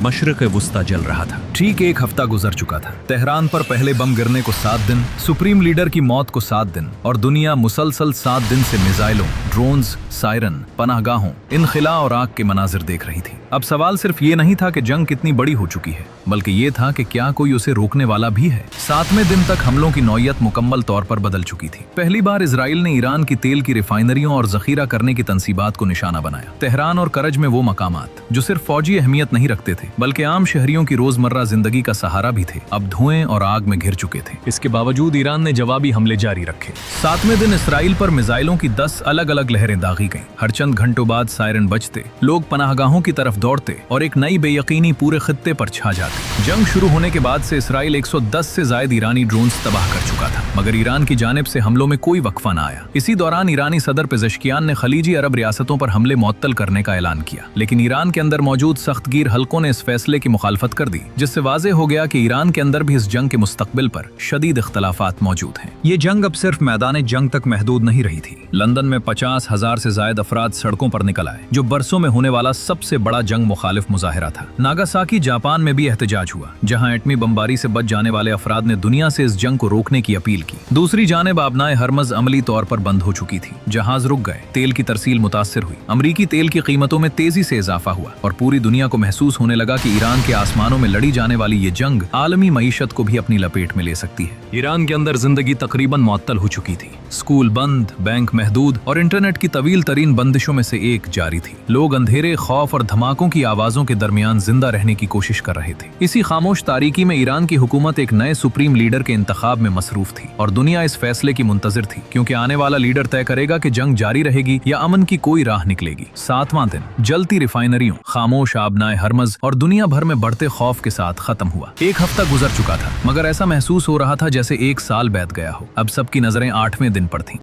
मशरक़ वुस्ता जल रहा था। ठीक एक हफ्ता गुजर चुका था। तेहरान पर पहले बम गिरने को 7 दिन, सुप्रीम लीडर की मौत को 7 दिन और दुनिया मुसलसल 7 दिन से मिसाइलों, ड्रोन्स, सायरन, पनाहगाहों, इनखिला और आग के मनाजिर देख रही थी। अब सवाल सिर्फ ये नहीं था कि जंग कितनी बड़ी हो चुकी है, बल्कि ये था कि क्या कोई उसे रोकने वाला भी है। 7वें दिन तक हमलों की नौयत मुकम्मल तौर पर बदल चुकी थी। पहली बार इजराइल ने ईरान की तेल की रिफाइनरियों और जखीरा करने की तंसीबात को निशाना बनाया। तेहरान और करज में वो मकामात जो सिर्फ फौजी अहमियत नहीं रखते थे, बल्कि आम शहरियों की रोजमर्रा जिंदगी का सहारा भी थे, अब धुएं और आग में घिर चुके थे। इसके बावजूद ईरान ने जवाबी हमले जारी रखे। 7वें दिन इसराइल पर मिसाइलों की 10 अलग अलग लहरें दागी गईं। हर चंद घंटों बाद सायरन बजते, लोग पनाहगाहों की तरफ दौड़ते और एक नई बेयकीनी पूरे खित्ते पर छा जाती। जंग शुरू होने के बाद से इसराइल 110 से ज्यादा ईरानी ड्रोन्स तबाह कर चुका था, मगर ईरान की जानिब से हमलों में कोई वक्फा न आया। इसी दौरान ईरानी सदर पेज़ेश्कियान ने खलीजी अरब रियासतों पर हमले मुअत्तल करने का ऐलान किया, लेकिन ईरान के अंदर मौजूद सख्तगीर हलकों ने इस फैसले की मुखालफत कर दी, जिससे वाज़ेह हो गया कि ईरान के अंदर भी इस जंग के मुस्तकबिल पर शदीद इख्तलाफात मौजूद हैं। ये जंग अब सिर्फ मैदान जंग तक महदूद नहीं रही थी। लंदन में 50,000 से ज्यादा अफराद सड़कों पर निकल आए, जो बरसों में होने वाला सबसे बड़ा जंग मुखालिफ मुजाहिरा था। नागासाकी जापान में भी एहतजाज हुआ, जहां एटमी बमबारी से बच जाने वाले अफराद ने दुनिया से इस जंग को रोकने की अपील की। दूसरी जानिब आबनाए हरमज अमली तौर पर बंद हो चुकी थी। जहाज रुक गए, तेल की तरसील मुतासिर हुई, अमरीकी तेल की कीमतों में तेजी से इजाफा हुआ और पूरी दुनिया को महसूस होने लगा कि ईरान के आसमानों में लड़ी जाने वाली ये जंग आलमी मईशत को भी अपनी लपेट में ले सकती है। ईरान के अंदर जिंदगी तकरीबन मुअत्तल हो चुकी थी। स्कूल बंद, बैंक महदूद और इंटरनेट की तवील तरीन बंदिशों में से एक जारी थी। लोग अंधेरे, खौफ और धमाकों की आवाजों के दरमियान जिंदा रहने की कोशिश कर रहे थे। इसी खामोश तारीकी में ईरान की हुकूमत एक नए सुप्रीम लीडर के इंतखाब में मसरूफ थी और दुनिया इस फैसले की मुंतजिर थी, क्योंकि आने वाला लीडर तय करेगा कि जंग जारी रहेगी या अमन की कोई राह निकलेगी। 7वां दिन जलती रिफाइनरियों, खामोश आबनाए हरमज और दुनिया भर में बढ़ते खौफ के साथ खत्म हुआ। एक हफ्ता गुजर चुका था, मगर ऐसा महसूस हो रहा था जैसे एक साल बीत गया हो। अब सबकी नजरें 8वें दिन पर थीं।